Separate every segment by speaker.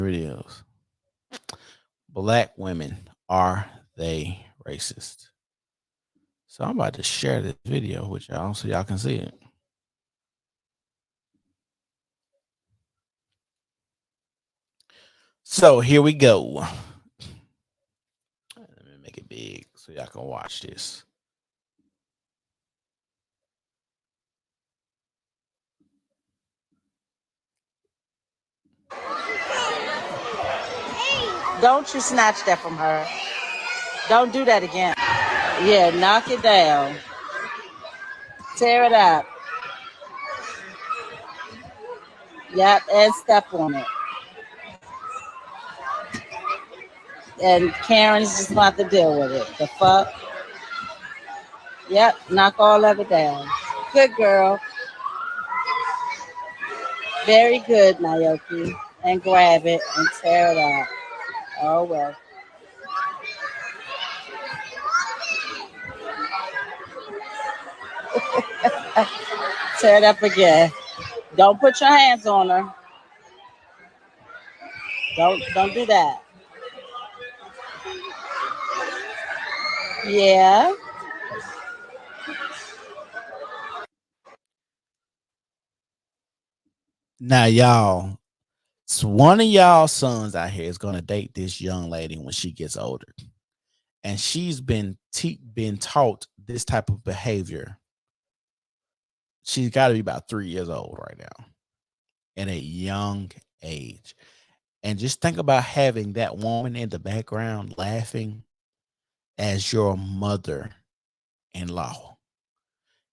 Speaker 1: Here it is. Black women, are they racist? So I'm about to share this video with y'all so y'all can see it. So here we go. Let me make it big so y'all can watch this.
Speaker 2: Don't you snatch that from her. Don't do that again. Yeah, knock it down. Tear it up. Yep, and step on it. And Karen's just gonna have to deal with it. The fuck? Yep, knock all of it down. Good girl. Very good, Naoki. And grab it and tear it up. Oh well. Tear it up again. Don't put your hands on her. Don't do that. Yeah.
Speaker 1: Now, y'all, so one of y'all sons out here is gonna date this young lady when she gets older, and she's been taught this type of behavior. She's got to be about 3 years old right now, at a young age. And just think about having that woman in the background laughing as your mother-in-law.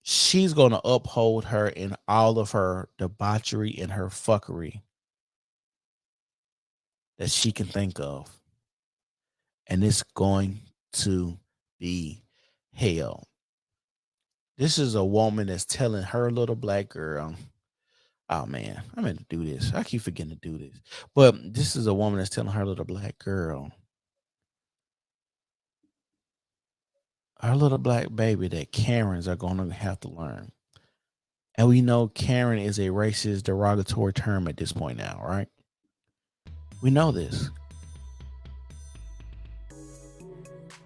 Speaker 1: She's going to uphold her in all of her debauchery and her fuckery that she can think of. And it's going to be hell. This is a woman that's telling her little black girl, oh man, I'm going to do this. I keep forgetting to do this. But this is a woman that's telling her little black girl, our little black baby, that Karens are going to have to learn. And we know Karen is a racist, derogatory term at this point now, right? We know this.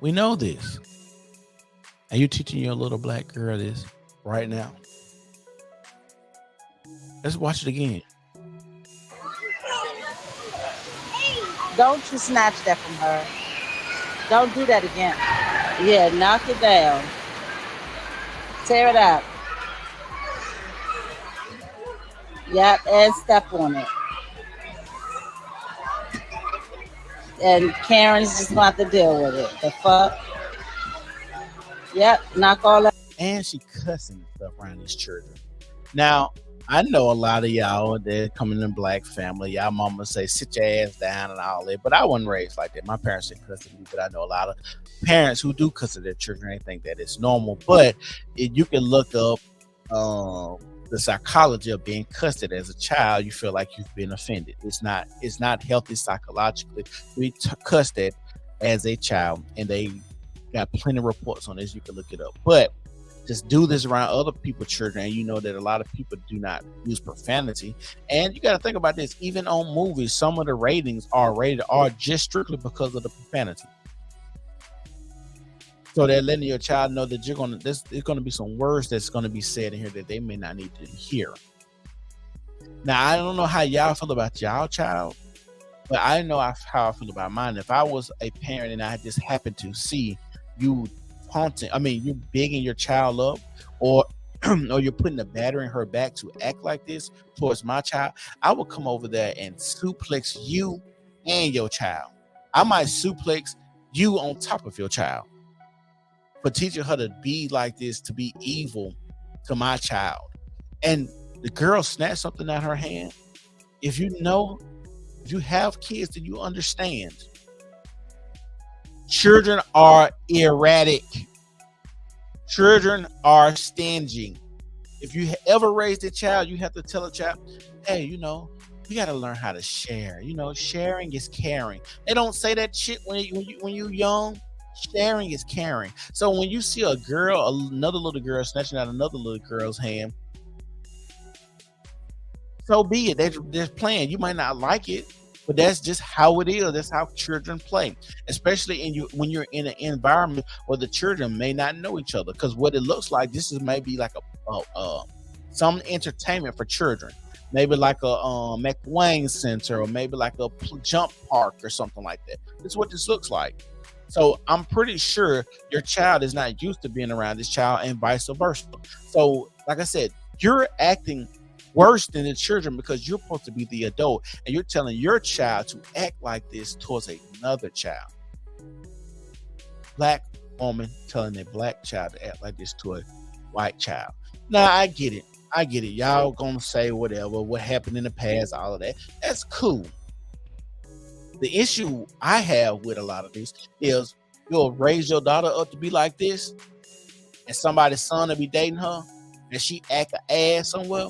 Speaker 1: We know this. And you're teaching your little black girl this right now. Let's watch it again.
Speaker 2: Don't you snatch that from her. Don't do that again. Yeah, knock it down. Tear it up. Yep, and step on it. And Karen's just gonna have to deal with it. The fuck? Yep, knock all that.
Speaker 1: And she cussing and stuff around these children. Now, I know a lot of y'all that come in a black family. Y'all mama say sit your ass down and all that, but I wasn't raised like that. My parents didn't cuss at me, but I know a lot of parents who do cuss at their children. They think that it's normal, but you can look up the psychology of being cussed at as a child. You feel like you've been offended. It's not healthy psychologically. We cussed at as a child, and they got plenty of reports on this. You can look it up, but just do this around other people's children, and you know that a lot of people do not use profanity. And you got to think about this. Even on movies, some of the ratings are rated R just strictly because of the profanity. So they're letting your child know that there's going to be some words that's going to be said in here that they may not need to hear. Now, I don't know how y'all feel about y'all child, but I know how I feel about mine. If I was a parent and I just happened to see you you're bigging your child up, or or you're putting a battery in her back to act like this towards my child, I would come over there and suplex you and your child. I might suplex you on top of your child for teaching her to be like this, to be evil to my child. And the girl snatched something out of her hand. If you have kids, then you understand. Children are erratic. Children are stingy. If you ever raised a child, you have to tell a child, hey, you got to learn how to share. Sharing is caring. They don't say that shit when you're young. Sharing is caring. So when you see another little girl snatching out another little girl's hand, so be it. They're playing. You might not like it, But that's just how it is. That's how children play, especially in you when you're in an environment where the children may not know each other. Because what it looks like, this is maybe like some entertainment for children, maybe like a McWayne Center, or maybe like a jump park or something like that. That's what this looks like. So I'm pretty sure your child is not used to being around this child, and vice versa. So, like I said, you're acting worse than the children because you're supposed to be the adult, and you're telling your child to act like this towards another child. Black woman telling a black child to act like this to a white child. Now, I get it. I get it. Y'all gonna say whatever, what happened in the past, all of that. That's cool. The issue I have with a lot of this is you'll raise your daughter up to be like this, and somebody's son will be dating her, and she act an ass somewhere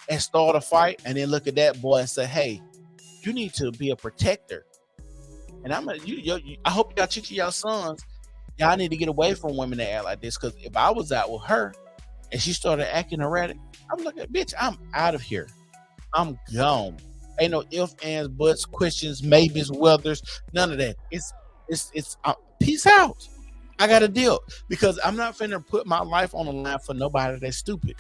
Speaker 1: and start a fight, and then look at that boy and say, "Hey, you need to be a protector." And I hope y'all teach y'all sons, y'all need to get away from women that act like this. Because if I was out with her and she started acting erratic, I'm like, bitch, I'm out of here. I'm gone. Ain't no ifs, ands, buts, questions, maybes, wethers, none of that. It's peace out. I got to deal because I'm not finna put my life on the line for nobody that's stupid.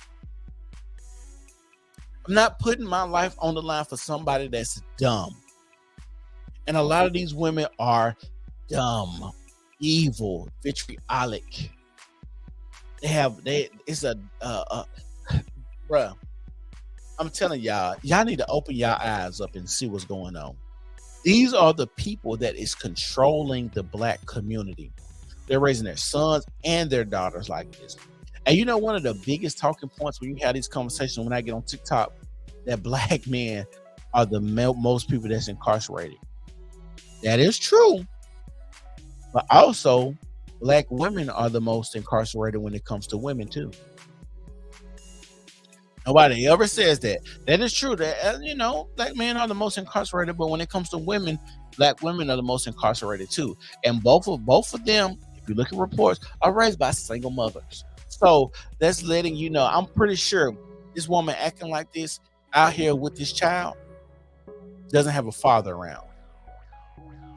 Speaker 1: I'm not putting my life on the line for somebody that's dumb. And a lot of these women are dumb, evil, vitriolic. It's a bruh. I'm telling y'all need to open y'all eyes up and see what's going on. These are the people that is controlling the black community. They're raising their sons and their daughters like this. And you know, one of the biggest talking points when you have these conversations when I get on TikTok, that black men are the most people that's incarcerated. That is true. But also, black women are the most incarcerated when it comes to women too. Nobody ever says that. That is true. That black men are the most incarcerated, but when it comes to women, black women are the most incarcerated too. And both of them, if you look at reports, are raised by single mothers. So that's letting you know. I'm pretty sure this woman acting like this out here with this child doesn't have a father around.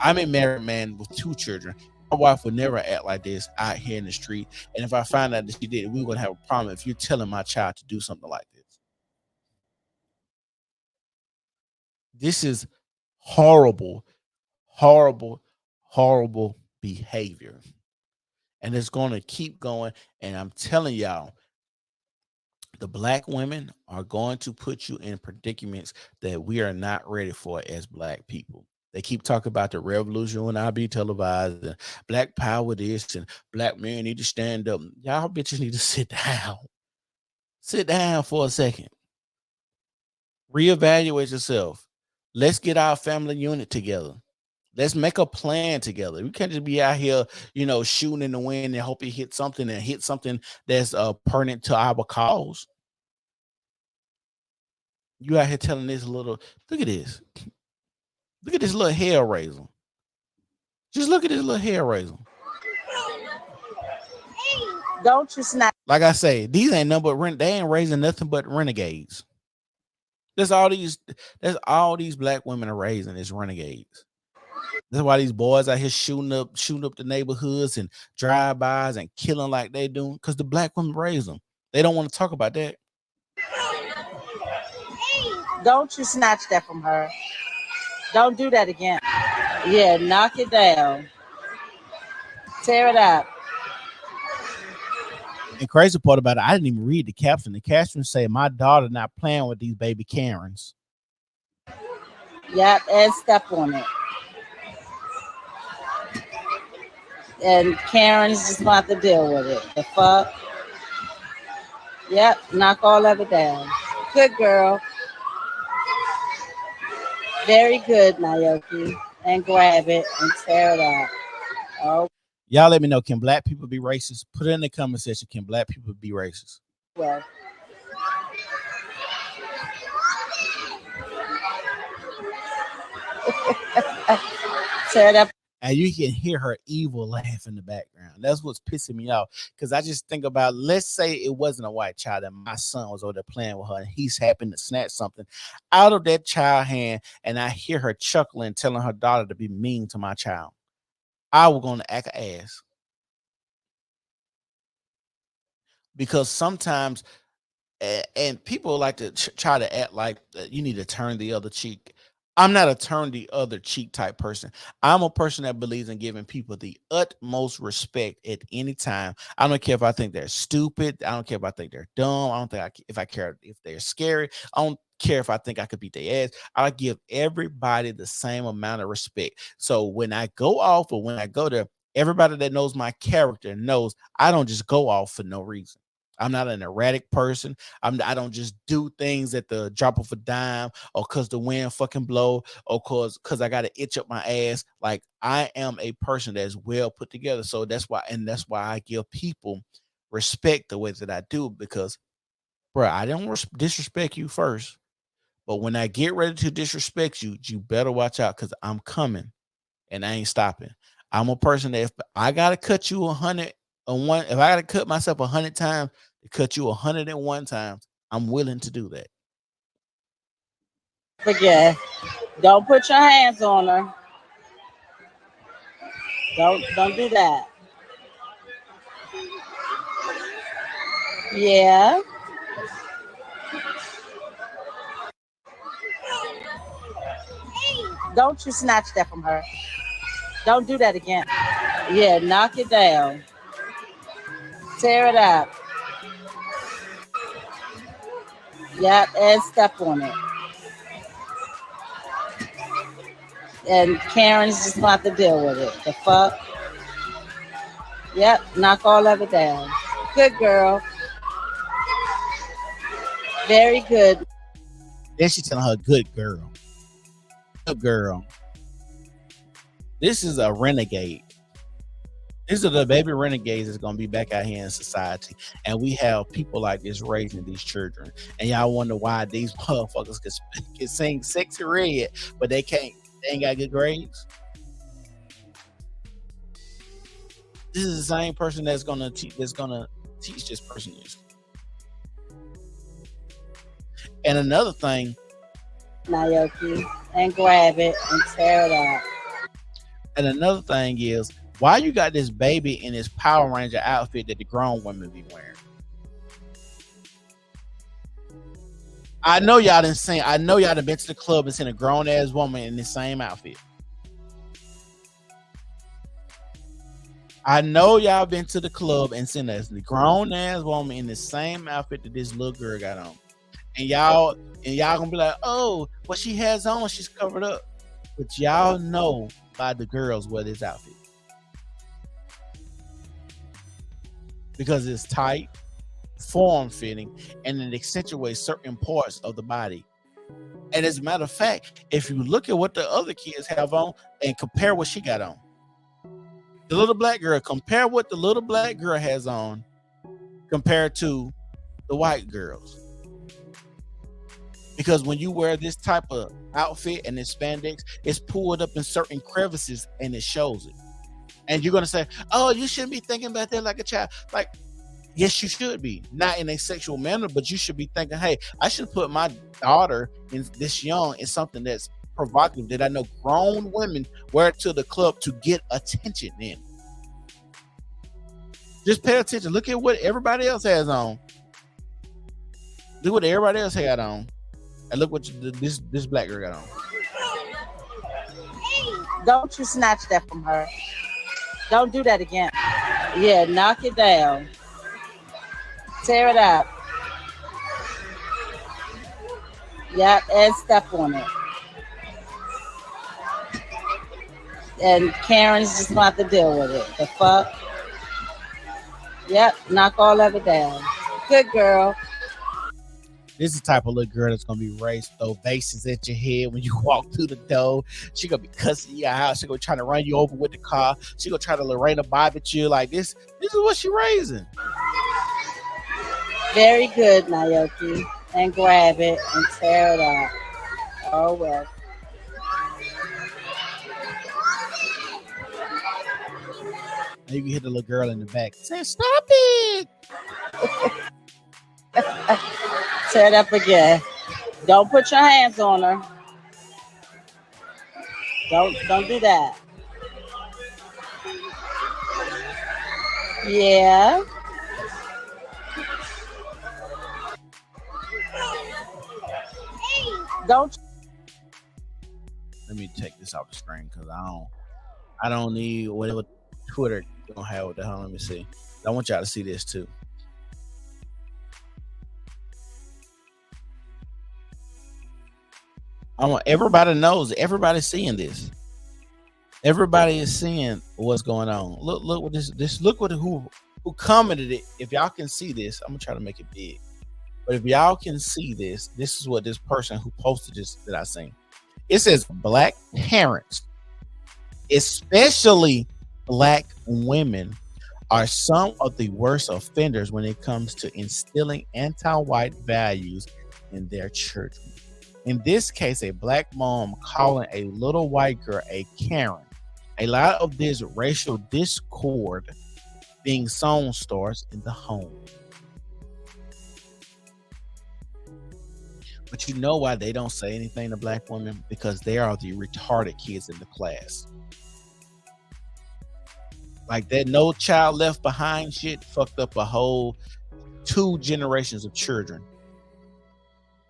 Speaker 1: I'm a married man with 2 children. My wife would never act like this out here in the street. And if I find out that she did, we're going to have a problem if you're telling my child to do something like this. This is horrible, horrible, horrible behavior. And it's going to keep going. And I'm telling y'all, the black women are going to put you in predicaments that we are not ready for as black people. They keep talking about the revolution when I be televised and black power this and black men need to stand up. Y'all bitches need to sit down. Sit down for a second. Reevaluate yourself. Let's get our family unit together. Let's make a plan together. We can't just be out here, shooting in the wind and hope it hit something that's pertinent to our cause. You out here telling this look at this. Look at this little hair raiser. Just look at this little hair raiser.
Speaker 2: Don't you snap.
Speaker 1: Like I say, these ain't nothing but they ain't raising nothing but renegades. That's all these black women are raising is renegades. That's why these boys out here shooting up the neighborhoods and drive-bys and killing like they do, because the black women raise them. They don't want to talk about that.
Speaker 2: Don't you snatch that from her. Don't do that again. Yeah, knock it down. Tear it up.
Speaker 1: And crazy part about it, I didn't even read the caption. The caption say, "My daughter not playing with these baby Karens."
Speaker 2: Yep, and step on it. And Karen's just about to deal with it. The fuck? Yep, knock all of it down. Good girl. Very good, Naoki. And grab it and tear it up. Oh.
Speaker 1: Y'all let me know, can black people be racist? Put it in the comment section. Can black people be racist?
Speaker 2: Well. Tear it up.
Speaker 1: and you can hear her evil laugh in the background. That's what's pissing me off because I just think about, let's say it wasn't a white child and my son was over there playing with her and he's happened to snatch something out of that child hand, and I hear her chuckling, telling her daughter to be mean to my child. I was going to act an ass because sometimes, and people like to try to act like you need to turn the other cheek. I'm not a turn the other cheek type person. I'm a person that believes in giving people the utmost respect at any time. I don't care if I think they're stupid. I don't care if I think they're dumb. I don't think if I care if they're scary. I don't care if I think I could beat their ass. I give everybody the same amount of respect. So when I go off or when I go there, everybody that knows my character knows I don't just go off for no reason. I'm not an erratic person. I don't just do things at the drop of a dime or cause the wind fucking blow or cause I gotta itch up my ass. Like I am a person that's well put together. So that's why I give people respect the way that I do because, bro, I don't disrespect you first, but when I get ready to disrespect you, you better watch out because I'm coming and I ain't stopping. I'm a person that if I gotta cut you 101, if I gotta cut myself 100 times to cut you 101 times, I'm willing to do that.
Speaker 2: But yeah, don't put your hands on her. Don't do that. Yeah. Don't you snatch that from her. Don't do that again. Yeah, knock it down. Tear it up. Yep, and step on it. And Karen's just gonna have to deal with it. The fuck? Yep, knock all of it down. Good girl. Very good.
Speaker 1: Then she telling her, good girl. Good girl. This is a renegade. These are the baby renegades that's gonna be back out here in society. And we have people like this raising these children. And y'all wonder why these motherfuckers can sing Sexy Red, but they can't. They ain't got good grades. This is the same person that's gonna teach this person this. And another thing,
Speaker 2: Naoki, and grab it and tear it out.
Speaker 1: And another thing is, why you got this baby in this Power Ranger outfit that the grown women be wearing? I know y'all done seen. I know y'all done been to the club and seen a grown ass woman in the same outfit. I know y'all been to the club and seen a grown ass woman in the same outfit that this little girl got on. And y'all gonna be like, oh, what she has on, she's covered up. But y'all know by the girls wear this outfit. Because it's tight, form-fitting, and it accentuates certain parts of the body. And as a matter of fact, if you look at what the other kids have on and compare what she got on, the little black girl, compare what the little black girl has on compared to the white girls. Because when you wear this type of outfit and this spandex, it's pulled up in certain crevices and it shows it. And you're going to say, oh, you shouldn't be thinking about that like a child. Like, yes, you should be. Not in a sexual manner, but you should be thinking, hey, I should put my daughter in this young in something that's provocative that I know grown women wear to the club to get attention in. Just pay attention. Look at what everybody else has on. Look what everybody else had on. And look what this black girl got on.
Speaker 2: Don't you snatch that from her. Don't do that again. Yeah, knock it down. Tear it up. Yep, and step on it. And Karen's just gonna have to deal with it. The fuck? Yep, knock all of it down. Good girl.
Speaker 1: This is the type of little girl that's gonna be raised, throw vases at your head when you walk through the door. She gonna be cussing you out. She gonna try to run you over with the car. She gonna try to Lorena Bob at you. Like this is what she raising.
Speaker 2: Very good, Naoki. And grab it and tear it out. Oh well.
Speaker 1: And you can hear the little girl in the back saying, "Stop it."
Speaker 2: Tear it up again. Don't put your hands on her. Don't do that. Yeah. Don't.
Speaker 1: Let me take this off the screen because I don't need whatever Twitter gonna have with the hell. Let me see. I want y'all to see this too. Everybody knows. Everybody's seeing this. Everybody is seeing what's going on. Look what this. Look what who commented it. If y'all can see this, I'm gonna try to make it big. But if y'all can see this, this is what this person who posted this that I seen. It says Black parents, especially Black women, are some of the worst offenders when it comes to instilling anti-white values in their children. In this case, a Black mom calling a little white girl a Karen. A lot of this racial discord being sown starts in the home. But you know why they don't say anything to Black women? Because they are the retarded kids in the class. Like that No Child Left Behind shit fucked up a whole 2 generations of children.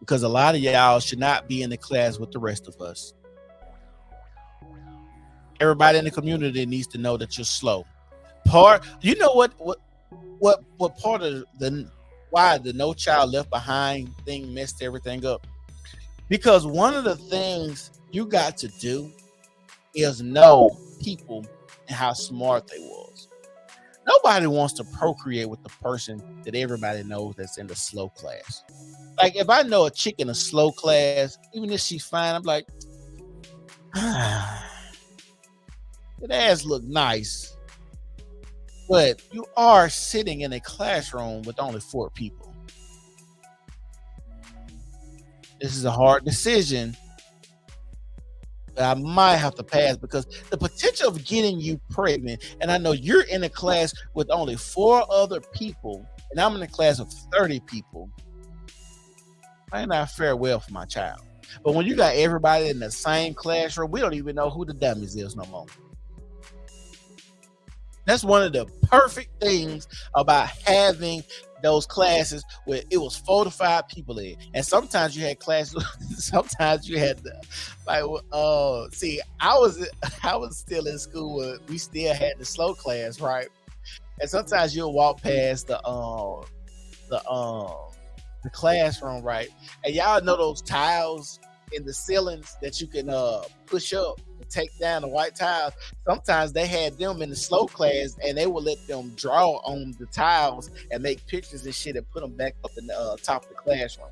Speaker 1: Because a lot of y'all should not be in the class with the rest of us. Everybody in the community needs to know that you're slow. You know what part of why the No Child Left Behind thing messed everything up? Because one of the things you got to do is know people and how smart they was. Nobody wants to procreate with the person that everybody knows that's in the slow class. Like if I know a chick in a slow class, even if she's fine, I'm like, that ass look nice. But you are sitting in a classroom with only 4 people. This is a hard decision that I might have to pass because the potential of getting you pregnant, and I know you're in a class with only 4 other people, and I'm in a class of 30 people, might not fare well for my child. But when you got everybody in the same classroom, we don't even know who the dummies is no more. That's one of the perfect things about having those classes where it was 4 to 5 people in, and sometimes you had classes. Sometimes you had I was still in school where we still had the slow class, right? And sometimes you'll walk past the classroom, right? And y'all know those tiles in the ceilings that you can push up and take down the white tiles. Sometimes they had them in the slow class and they would let them draw on the tiles and make pictures and shit and put them back up in the top of the classroom.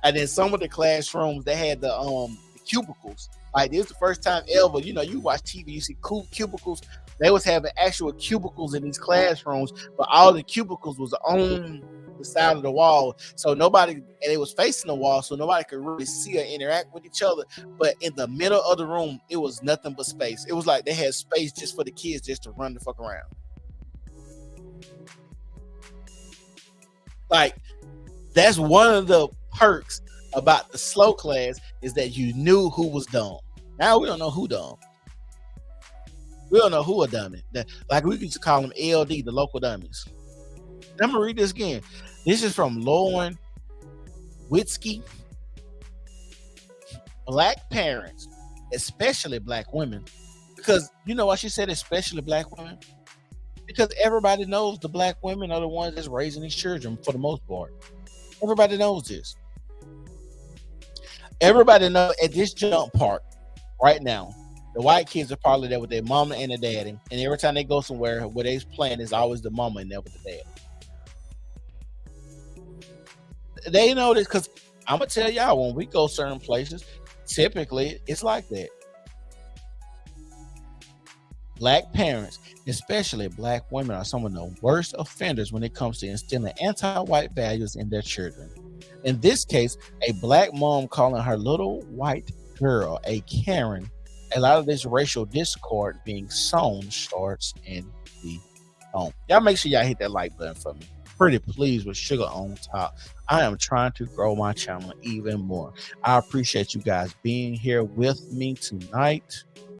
Speaker 1: And then some of the classrooms, they had the cubicles. Like this is the first time ever, you watch TV, you see cool cubicles. They was having actual cubicles in these classrooms, but all the cubicles was on the side of the wall, so nobody, and it was facing the wall, so nobody could really see or interact with each other. But in the middle of the room, it was nothing but space. It was like they had space just for the kids just to run the fuck around. Like that's one of the perks about the slow class is that you knew who was dumb. Now we don't know who dumb. We don't know who a dummy. Like we used to call them LD, the local dummies. I'm gonna read this again. This is from Lauren Witzke. Black parents, especially Black women, because you know why she said especially Black women? Because everybody knows the Black women are the ones that's raising these children for the most part. Everybody knows this. Everybody knows at this jump part right now, the white kids are probably there with their mama and their daddy, and every time they go somewhere where they're playing, is always the mama and there with the dad. They know this because I'm gonna tell y'all, when we go certain places, typically it's like that. Black parents, especially Black women, are some of the worst offenders when it comes to instilling anti-white values in their children. In this case, a Black mom calling her little white girl a Karen. A lot of this racial discord being sown starts in the Y'all make sure y'all hit that like button for me. Pretty please with Sugar on Top. I am trying to grow my channel even more. I appreciate you guys being here with me tonight.